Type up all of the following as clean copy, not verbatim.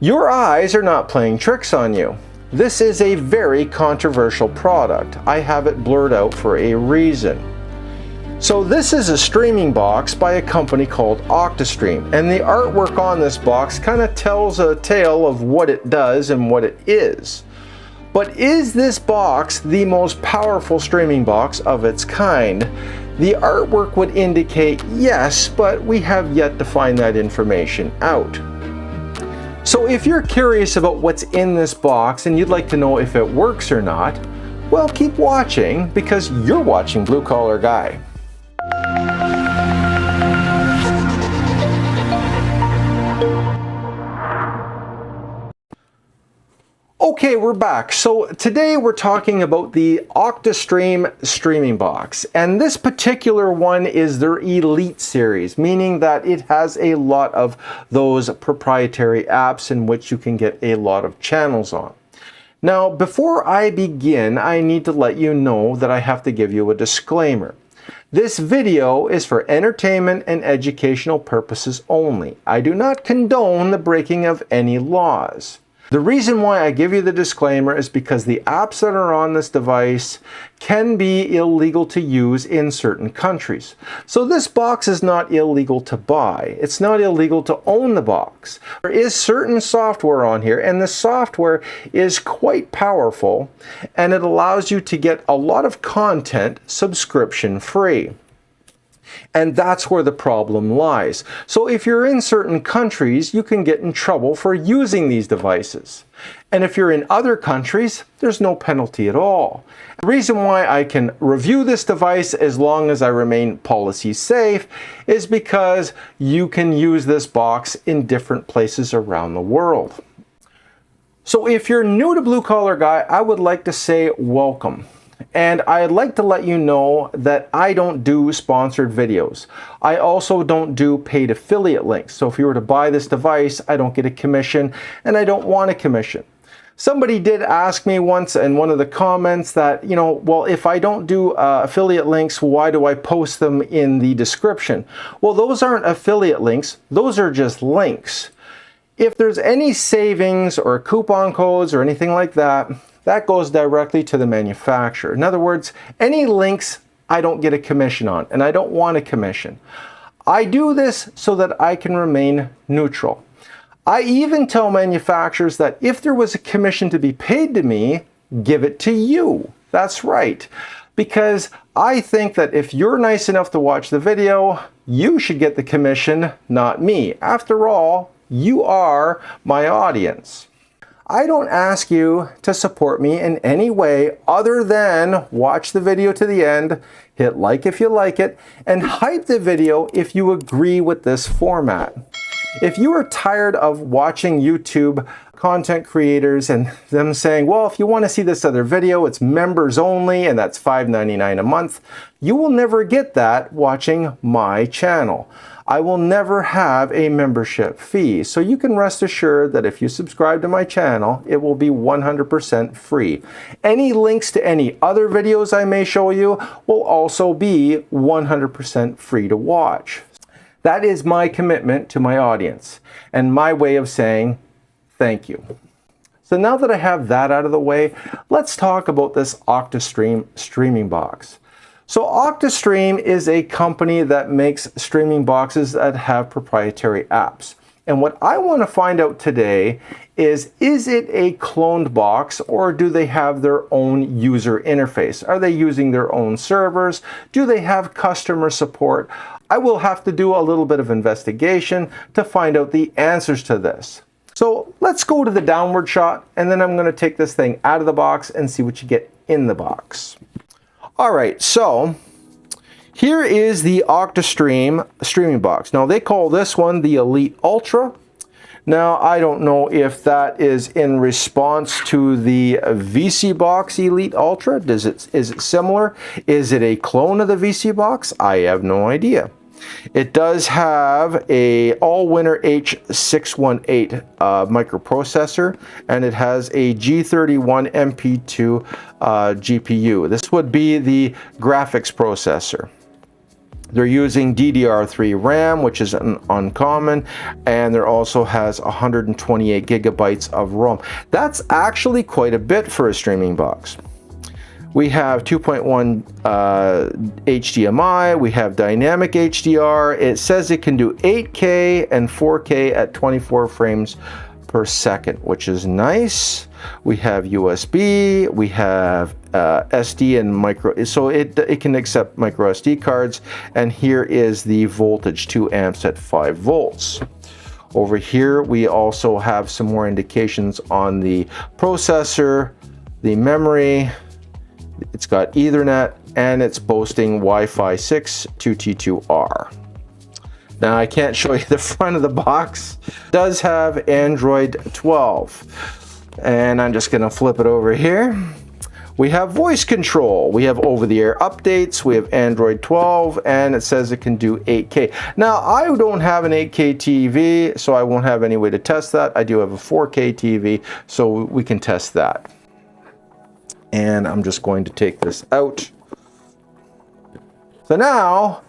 Your eyes are not playing tricks on you. This is a very controversial product. I have it blurred out for a reason. So this is a streaming box by a company called OctaStream, and the artwork on this box kind of tells a tale of what it does and what it is. But is this box the most powerful streaming box of its kind? The artwork would indicate yes, but we have yet to find that information out. So if you're curious about what's in this box and you'd like to know if it works or not, well, keep watching because you're watching Blue Collar Guy. Okay, we're back. So today we're talking about the OctaStream Streaming Box, and this particular one is their Elite series, meaning that it has a lot of those proprietary apps in which you can get a lot of channels on. Now, before I begin, I need to let you know that I have to give you a disclaimer. This video is for entertainment and educational purposes only. I do not condone the breaking of any laws. The reason why I give you the disclaimer is because the apps that are on this device can be illegal to use in certain countries. So this box is not illegal to buy. It's not illegal to own the box. There is certain software on here, and the software is quite powerful, and it allows you to get a lot of content subscription free. And that's where the problem lies. So if you're in certain countries, you can get in trouble for using these devices. And if you're in other countries, there's no penalty at all. The reason why I can review this device as long as I remain policy safe is because you can use this box in different places around the world. So if you're new to Blue Collar Guy, I would like to say welcome. And I'd like to let you know that I don't do sponsored videos. I also don't do paid affiliate links. So if you were to buy this device, I don't get a commission, and I don't want a commission. Somebody did ask me once in one of the comments that, well, if I don't do affiliate links, why do I post them in the description? Well, those aren't affiliate links. Those are just links. If there's any savings or coupon codes or anything like that, that goes directly to the manufacturer. In other words, any links I don't get a commission on, and I don't want a commission. I do this so that I can remain neutral. I even tell manufacturers that if there was a commission to be paid to me, give it to you. That's right. Because I think that if you're nice enough to watch the video, you should get the commission, not me. After all, you are my audience. I don't ask you to support me in any way other than watch the video to the end, hit like if you like it, and hype the video if you agree with this format. If you are tired of watching YouTube content creators and them saying, well, if you want to see this other video, it's members only, and that's $5.99 a month, you will never get that watching my channel. I will never have a membership fee, so you can rest assured that if you subscribe to my channel, it will be 100% free. Any links to any other videos I may show you will also be 100% free to watch. That is my commitment to my audience and my way of saying thank you. So now that I have that out of the way, let's talk about this OctaStream streaming box. So OctaStream is a company that makes streaming boxes that have proprietary apps. And what I want to find out today is it a cloned box, or do they have their own user interface? Are they using their own servers? Do they have customer support? I will have to do a little bit of investigation to find out the answers to this. So let's go to the downward shot, and then I'm going to take this thing out of the box and see what you get in the box. All right, so here is the OctaStream streaming box. Now they call this one the Elite Ultra. Now I don't know if that is in response to the VC Box Elite Ultra. Is it similar? Is it a clone of the VC Box? I have no idea. It does have a Allwinner H618 microprocessor, and it has a G31 MP2 GPU. This would be the graphics processor. They're using DDR3 RAM, which is uncommon, and there also has 128 gigabytes of ROM. That's actually quite a bit for a streaming box. We have 2.1 HDMI, we have dynamic HDR. It says it can do 8K and 4K at 24 frames per second, which is nice. We have USB, we have SD and micro, so it can accept micro SD cards. And here is the voltage, 2 amps at 5 volts. Over here we also have some more indications on the processor, the memory. It's got Ethernet, and it's boasting Wi-Fi 6 2T2R. Now I can't show you the front of the box. It does have Android 12. And I'm just gonna flip it over here. We have voice control, we have over-the-air updates, we have Android 12, and it says it can do 8K. Now, I don't have an 8K TV, so I won't have any way to test that. I do have a 4K TV, so we can test that. And I'm just going to take this out. So now,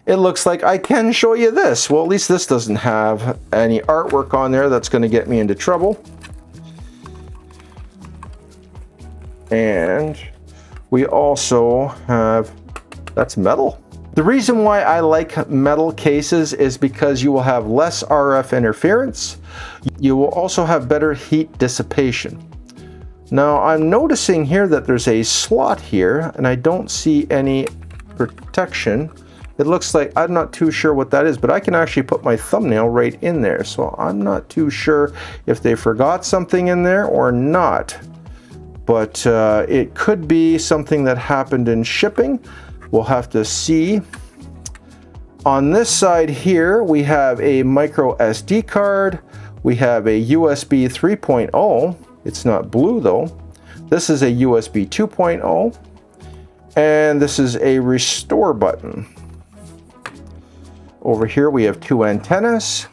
it looks like I can show you this. Well, at least this doesn't have any artwork on there that's going to get me into trouble. And we also have, that's metal. The reason why I like metal cases is because you will have less RF interference. You will also have better heat dissipation. Now I'm noticing here that there's a slot here and I don't see any protection. It looks like, I'm not too sure what that is, but I can actually put my thumbnail right in there. So I'm not too sure if they forgot something in there or not. But it could be something that happened in shipping. We'll have to see. On this side here, we have a micro SD card. We have a USB 3.0. It's not blue though. This is a USB 2.0. And this is a restore button. Over here we have 2 antennas.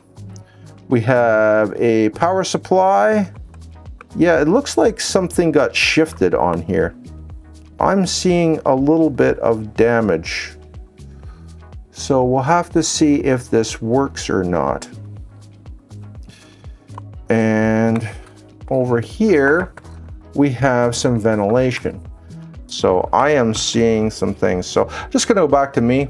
We have a power supply. Yeah, it looks like something got shifted on here. I'm seeing a little bit of damage. So we'll have to see if this works or not. And over here, we have some ventilation. So I am seeing some things. So just gonna go back to me.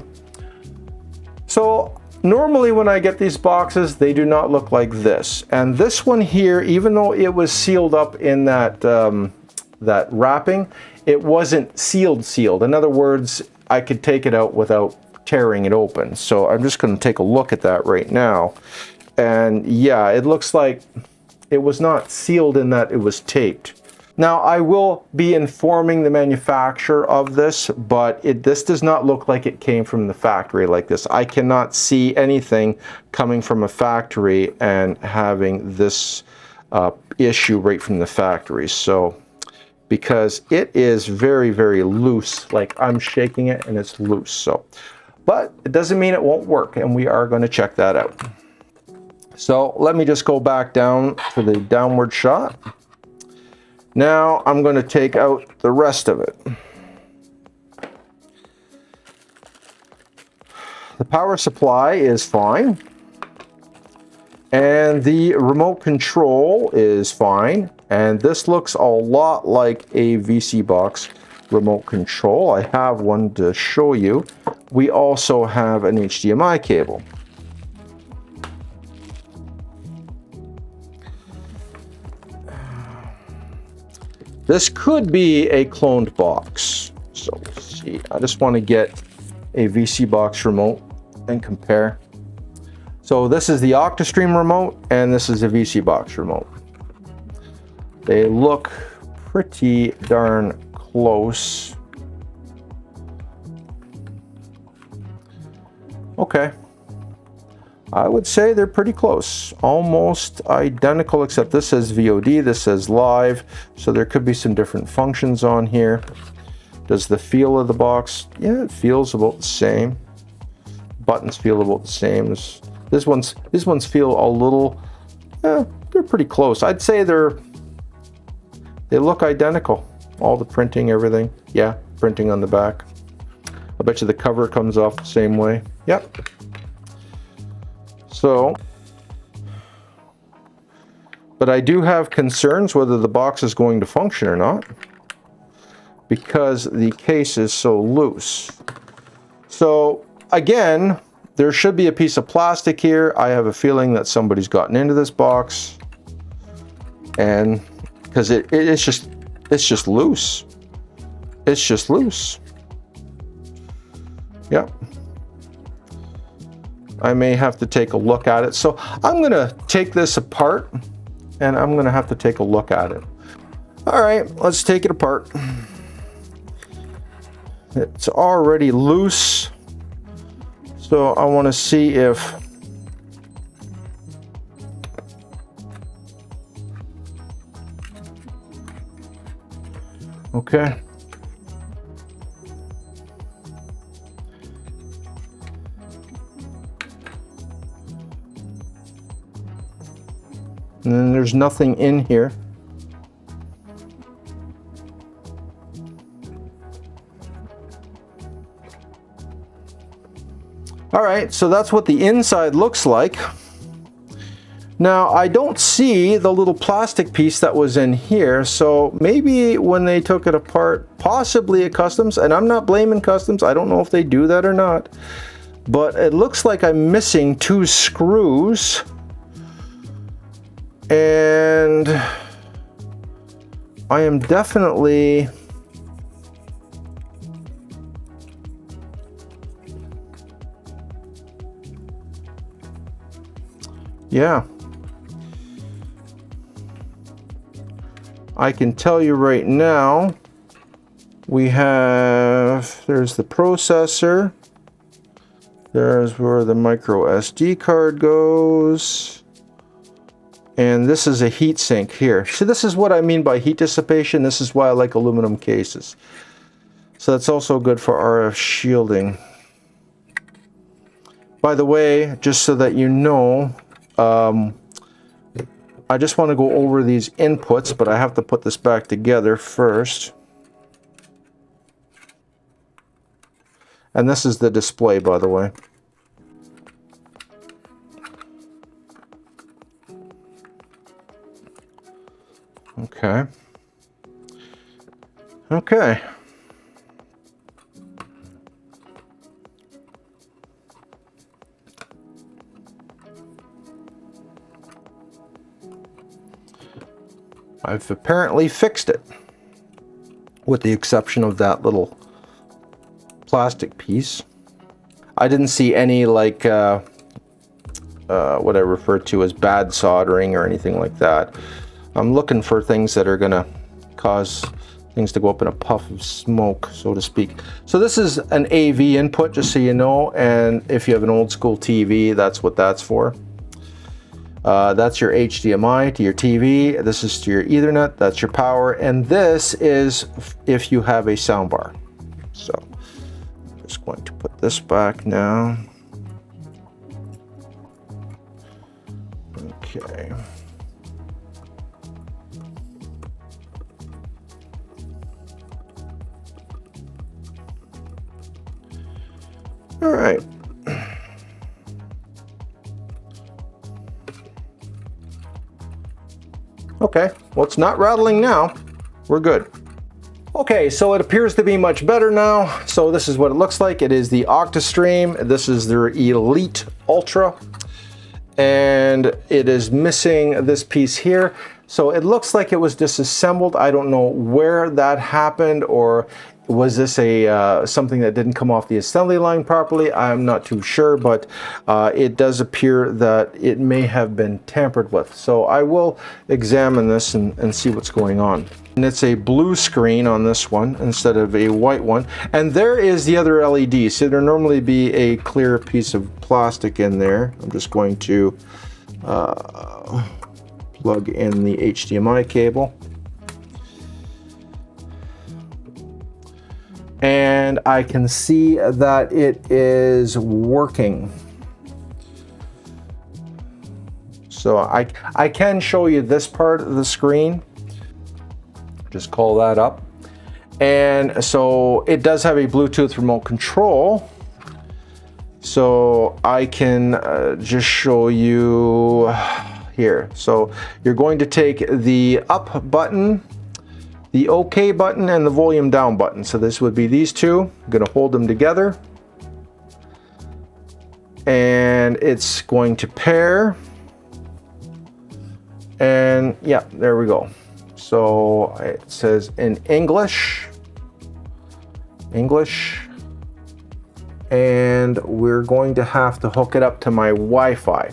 So normally when I get these boxes, they do not look like this. And this one here, even though it was sealed up in that, that wrapping, it wasn't sealed. In other words, I could take it out without tearing it open. So I'm just gonna take a look at that right now. And yeah, it looks like it was not sealed in that it was taped. Now I will be informing the manufacturer of this, but this does not look like it came from the factory like this. I cannot see anything coming from a factory and having this issue right from the factory. So, because it is very, very loose, like I'm shaking it and it's loose. So, but it doesn't mean it won't work, and we are going to check that out. So let me just go back down to the downward shot. Now I'm going to take out the rest of it. The power supply is fine. And the remote control is fine. And this looks a lot like a VC box remote control. I have one to show you. We also have an HDMI cable. This could be a cloned box. So let's see. I just want to get a VC box remote and compare. So this is the OctaStream remote and this is a VC box remote. They look pretty darn close. Okay. I would say they're pretty close, almost identical, except this says VOD, this says live, so there could be some different functions on here. Does the feel of the box? Yeah, it feels about the same. Buttons feel about the same. These ones feel a little, they're pretty close. I'd say they look identical. All the printing, everything. Yeah, printing on the back. I bet you the cover comes off the same way. Yep. So, but I do have concerns whether the box is going to function or not, because the case is so loose. So again, there should be a piece of plastic here. I have a feeling that somebody's gotten into this box, and because it's just loose. It's just loose. Yep. I may have to take a look at it. So I'm gonna take this apart, and I'm gonna have to take a look at it. All right, let's take it apart. It's already loose, so I want to see if okay. And then there's nothing in here. All right, so that's what the inside looks like. Now, I don't see the little plastic piece that was in here, so maybe when they took it apart, possibly at Customs, and I'm not blaming Customs, I don't know if they do that or not, but it looks like I'm missing 2 screws, and I am definitely yeah. I can tell you right now, we have, there's the processor, there's where the micro SD card goes, and this is a heat sink here. So this is what I mean by heat dissipation. This is why I like aluminum cases. So that's also good for RF shielding. By the way, just so that you know, I just want to go over these inputs, but I have to put this back together first. And this is the display, by the way. Okay. Okay. I've apparently fixed it, with the exception of that little plastic piece. I didn't see any like what I refer to as bad soldering or anything like that. I'm looking for things that are gonna cause things to go up in a puff of smoke, so to speak. So this is an AV input, just so you know, and if you have an old school TV, that's what that's for. That's your HDMI to your TV. This is to your Ethernet. That's your power. And this is if you have a soundbar. So I'm just going to put this back now. Okay. All right. Okay, well, it's not rattling now. We're good. Okay, so it appears to be much better now. So this is what it looks like. It is the OctaStream. This is their Elite Ultra. And it is missing this piece here. So it looks like it was disassembled. I don't know where that happened, or was this a something that didn't come off the assembly line properly? I'm not too sure, but it does appear that it may have been tampered with. So I will examine this and see what's going on. And it's a blue screen on this one instead of a white one. And there is the other LED. So there normally be a clear piece of plastic in there. I'm just going to plug in the HDMI cable. And I can see that it is working. So I can show you this part of the screen. Just call that up. And so it does have a Bluetooth remote control. So I can just show you here. So you're going to take the up button, the OK button, and the volume down button. So this would be these two. I'm going to hold them together. And it's going to pair. And yeah, there we go. So it says in English. And we're going to have to hook it up to my Wi-Fi.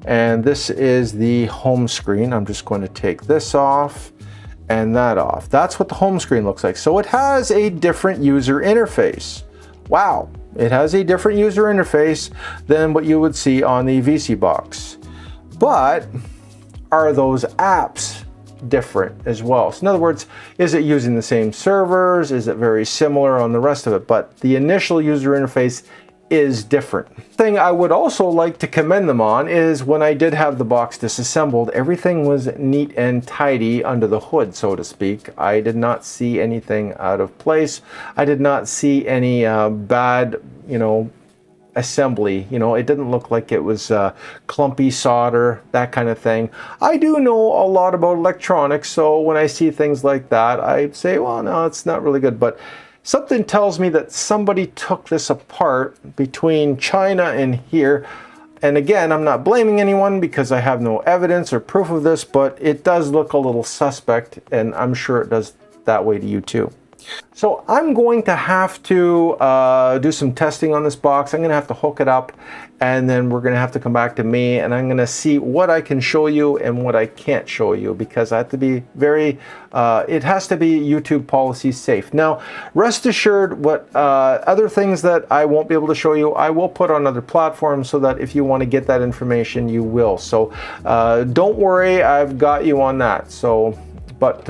And this is the home screen. I'm just going to take this off and that off. That's what the home screen looks like. So it has a different user interface. Wow, it has a different user interface than what you would see on the VC box. But are those apps different as well? So in other words, is it using the same servers? Is it very similar on the rest of it? But the initial user interface is different. Thing I would also like to commend them on is when I did have the box disassembled, everything was neat and tidy under the hood, so to speak. I did not see anything out of place. I did not see any bad, assembly. It didn't look like it was clumpy solder, that kind of thing. I do know a lot about electronics, so when I see things like that, I say, well, no, it's not really good. But something tells me that somebody took this apart between China and here. And again, I'm not blaming anyone because I have no evidence or proof of this, but it does look a little suspect, and I'm sure it does that way to you too. So I'm going to have to do some testing on this box. I'm going to have to hook it up, and then we're going to have to come back to me, and I'm going to see what I can show you and what I can't show you, because I have to be very, it has to be YouTube policy safe. Now, rest assured, what other things that I won't be able to show you, I will put on other platforms so that if you want to get that information, you will. So don't worry, I've got you on that. But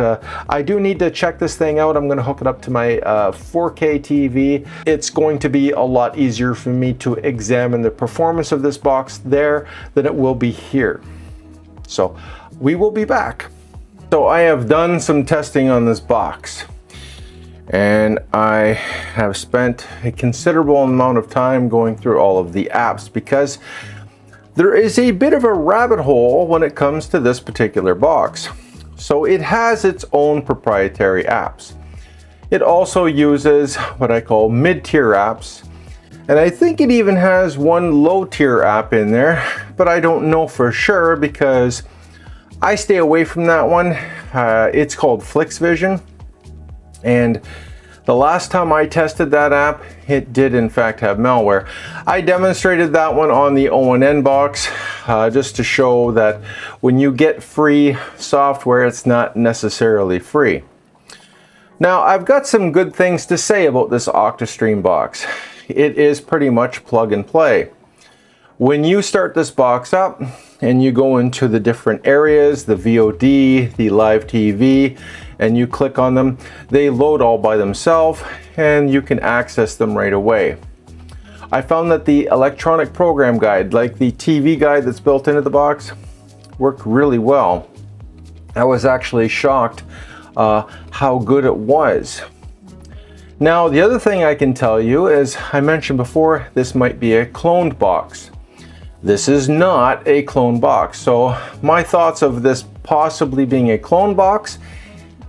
I do need to check this thing out. I'm going to hook it up to my 4K TV. It's going to be a lot easier for me to examine the performance of this box there than it will be here. So we will be back. So I have done some testing on this box, and I have spent a considerable amount of time going through all of the apps, because there is a bit of a rabbit hole when it comes to this particular box. So it has its own proprietary apps. It also uses what I call mid-tier apps. And I think it even has one low-tier app in there, but I don't know for sure because I stay away from that one. It's called FlixVision. And the last time I tested that app, it did in fact have malware. I demonstrated that one on the ONN box just to show that when you get free software, it's not necessarily free. Now, I've got some good things to say about this OctaStream box. It is pretty much plug and play. When you start this box up and you go into the different areas, the VOD, the live TV, and you click on them, they load all by themselves and you can access them right away. I found that the electronic program guide, like the TV guide that's built into the box, worked really well. I was actually shocked how good it was. Now, the other thing I can tell you is, I mentioned before, this might be a cloned box. This is not a clone box. So my thoughts of this possibly being a clone box,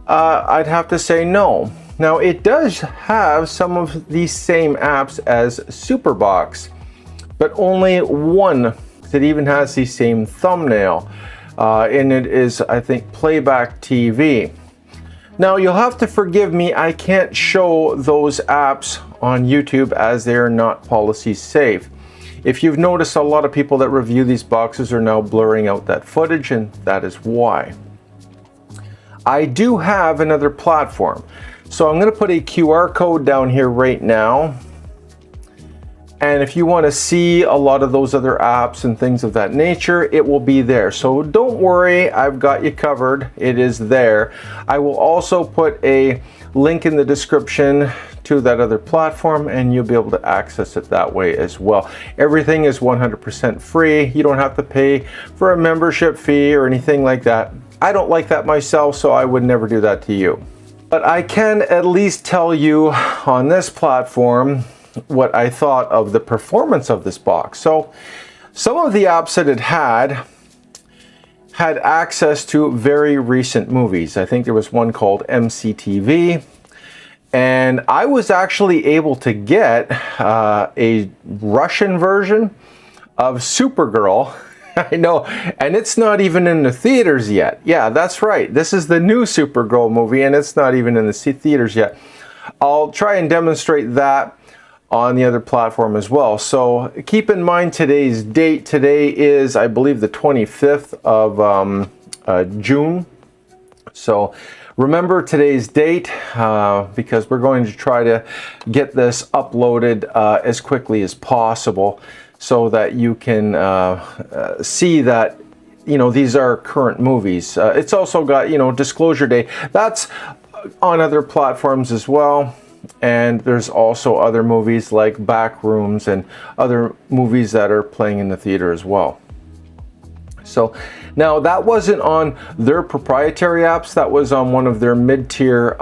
I'd have to say no. Now, it does have some of these same apps as Superbox, but only one. It even has the same thumbnail, and it is, I think, Playback TV. Now, you'll have to forgive me, I can't show those apps on YouTube as they are not policy safe. If you've noticed, a lot of people that review these boxes are now blurring out that footage, and that is why. I do have another platform. So I'm going to put a QR code down here right now. And if you want to see a lot of those other apps and things of that nature, it will be there. So don't worry, I've got you covered. It is there. I will also put a link in the description to that other platform, and you'll be able to access it that way as well. Everything is 100% free. You don't have to pay for a membership fee or anything like that. I don't like that myself, so I would never do that to you. But I can at least tell you on this platform what I thought of the performance of this box. So some of the apps that it had access to very recent movies. I think there was one called MCTV, and I was actually able to get a Russian version of Supergirl. I know, and it's not even in the theaters yet. Yeah, that's right. This is the new Supergirl movie, and it's not even in the theaters yet. I'll try and demonstrate that on the other platform as well. So keep in mind today's date. Today is, I believe, the 25th of June. So remember today's date because we're going to try to get this uploaded as quickly as possible, so that you can see that, you know, these are current movies. It's also got, you know, disclosure day. That's on other platforms as well. And there's also other movies like Backrooms and other movies that are playing in the theater as well. So now that wasn't on their proprietary apps. That was on one of their mid-tier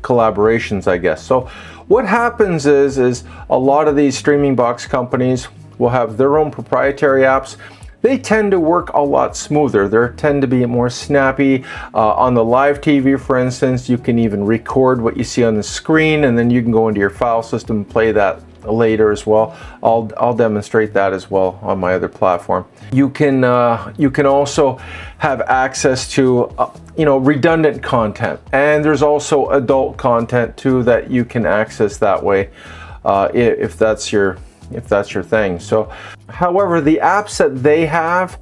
collaborations, I guess. So what happens is a lot of these streaming box companies will have their own proprietary apps. They tend to work a lot smoother. They tend to be more snappy. On the live TV, for instance, you can even record what you see on the screen, and then you can go into your file system and play that later as well. I'll demonstrate that as well on my other platform. You can also have access to you know, redundant content, and there's also adult content too that you can access that way if that's your thing. So however, the apps that they have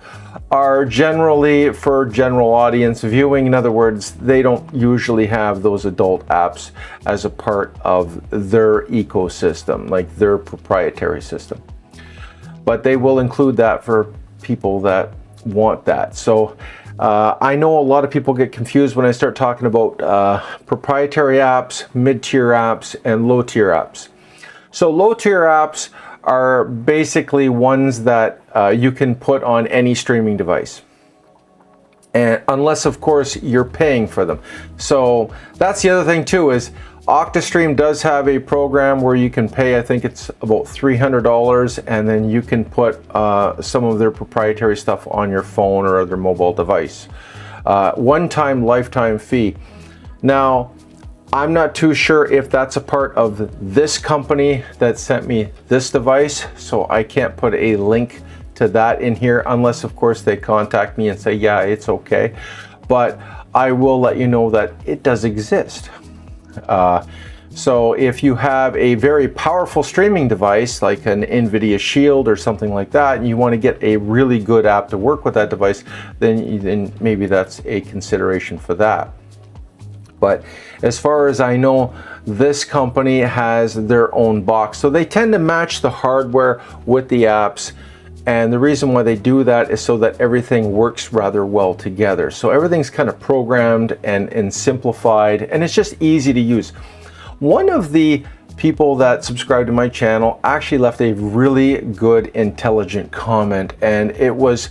are generally for general audience viewing. In other words, they don't usually have those adult apps as a part of their ecosystem, like their proprietary system. But they will include that for people that want that. So I know a lot of people get confused when I start talking about proprietary apps, mid-tier apps, and low-tier apps. So low-tier apps are basically ones that you can put on any streaming device, and unless of course you're paying for them. So that's the other thing too, is OctaStream does have a program where you can pay, I think it's about $300, and then you can put some of their proprietary stuff on your phone or other mobile device. One-time lifetime fee. Now I'm not too sure if that's a part of this company that sent me this device, so I can't put a link to that in here unless of course they contact me and say, yeah, it's okay. But I will let you know that it does exist. So if you have a very powerful streaming device like an NVIDIA Shield or something like that, and you want to get a really good app to work with that device, then maybe that's a consideration for that. But as far as I know, this company has their own box. So they tend to match the hardware with the apps. And the reason why they do that is so that everything works rather well together. So everything's kind of programmed and simplified, and it's just easy to use. One of the people that subscribe to my channel actually left a really good, intelligent comment. And it was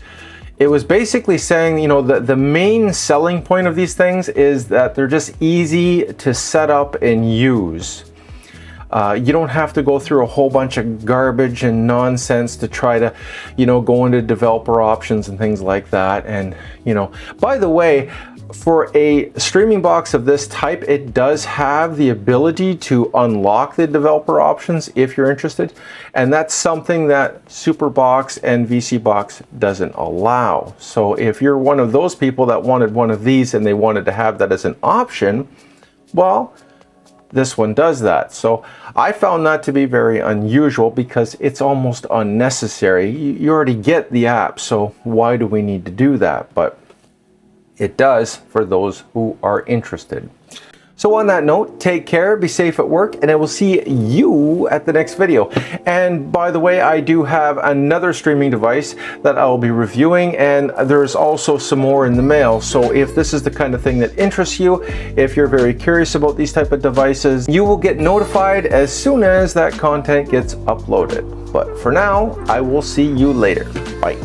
basically saying, you know, the main selling point of these things is that they're just easy to set up and use. You don't have to go through a whole bunch of garbage and nonsense to try to, you know, go into developer options and things like that. And, you know, by the way, for a streaming box of this type, it does have the ability to unlock the developer options if you're interested. And that's something that Superbox and VCBox doesn't allow. So if you're one of those people that wanted one of these and they wanted to have that as an option, well, this one does that. So I found that to be very unusual because it's almost unnecessary. You already get the app, so why do we need to do that? But it does for those who are interested. So on that note, take care, be safe at work, and I will see you at the next video. And by the way, I do have another streaming device that I will be reviewing, and there's also some more in the mail. So if this is the kind of thing that interests you, if you're very curious about these type of devices, you will get notified as soon as that content gets uploaded. But for now, I will see you later. Bye.